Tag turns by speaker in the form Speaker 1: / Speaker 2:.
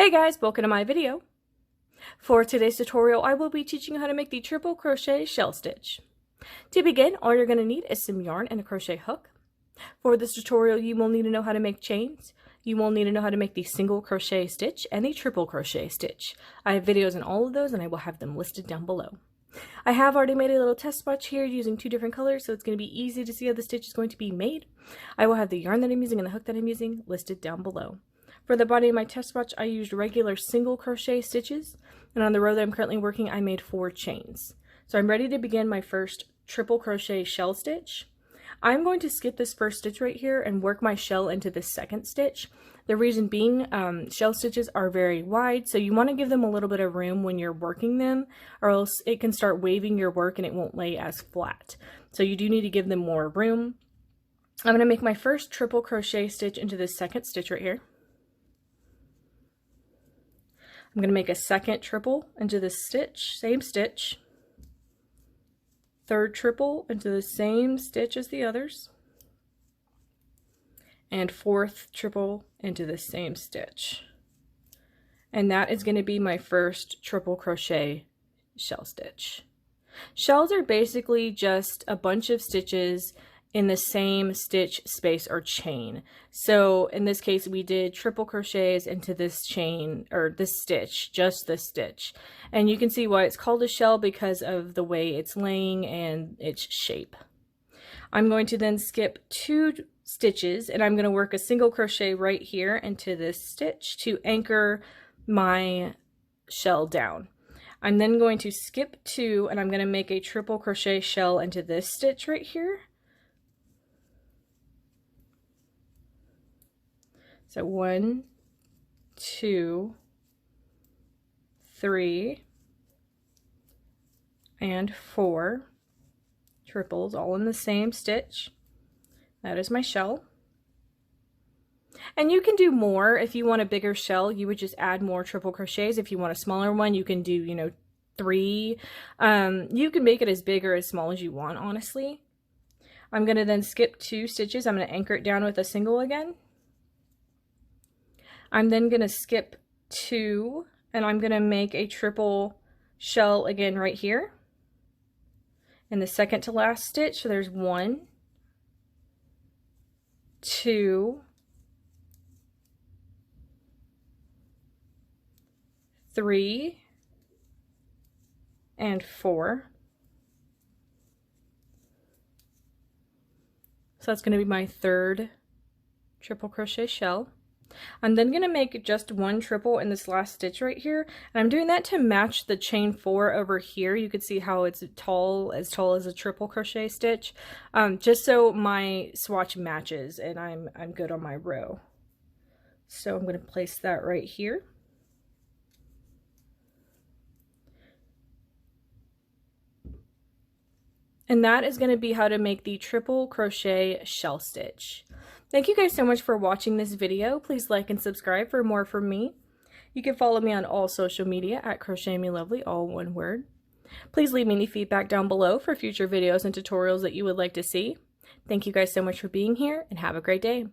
Speaker 1: Hey guys, welcome to my video. For today's tutorial, I will be teaching you how to make the triple crochet shell stitch. To begin, all you're going to need is some yarn and a crochet hook. For this tutorial, you will need to know how to make chains. You will need to know how to make the single crochet stitch and the triple crochet stitch. I have videos on all of those and I will have them listed down below. I have already made a little test swatch here using two different colors, so it's going to be easy to see how the stitch is going to be made. I will have the yarn that I'm using and the hook that I'm using listed down below. For the body of my test swatch, I used regular single crochet stitches, and on the row that I'm currently working, I made 4 chains. So I'm ready to begin my first triple crochet shell stitch. I'm going to skip this first stitch right here and work my shell into the second stitch. The reason being, shell stitches are very wide, so you want to give them a little bit of room when you're working them, or else it can start waving your work and it won't lay as flat. So you do need to give them more room. I'm going to make my first triple crochet stitch into this second stitch right here. I'm going to make a second triple into this stitch, same stitch, third triple into the same stitch as the others, and fourth triple into the same stitch. And that is going to be my first triple crochet shell stitch. Shells are basically just a bunch of stitches in the same stitch space or chain. So in this case we did triple crochets into this chain, or this stitch, just this stitch. And you can see why it's called a shell, because of the way it's laying and its shape. I'm going to then skip 2 stitches and I'm going to work a single crochet right here into this stitch to anchor my shell down. I'm then going to skip 2 and I'm going to make a triple crochet shell into this stitch right here. So 1, 2, 3, and 4 triples all in the same stitch. That is my shell. And you can do more. If you want a bigger shell, you would just add more triple crochets. If you want a smaller one, you can do, 3. You can make it as big or as small as you want, honestly. I'm going to then skip 2 stitches. I'm going to anchor it down with a single again. I'm then going to skip 2 and I'm going to make a triple shell again right here in the second to last stitch. So there's 1, 2, 3, and 4. So that's going to be my third triple crochet shell. I'm then going to make just 1 triple in this last stitch right here, and I'm doing that to match the chain 4 over here. You can see how it's tall as a triple crochet stitch, just so my swatch matches and I'm good on my row. So I'm going to place that right here. And that is going to be how to make the triple crochet shell stitch. Thank you guys so much for watching this video. Please like and subscribe for more from me. You can follow me on all social media at crochetmelovely, all one word. Please leave me any feedback down below for future videos and tutorials that you would like to see. Thank you guys so much for being here and have a great day.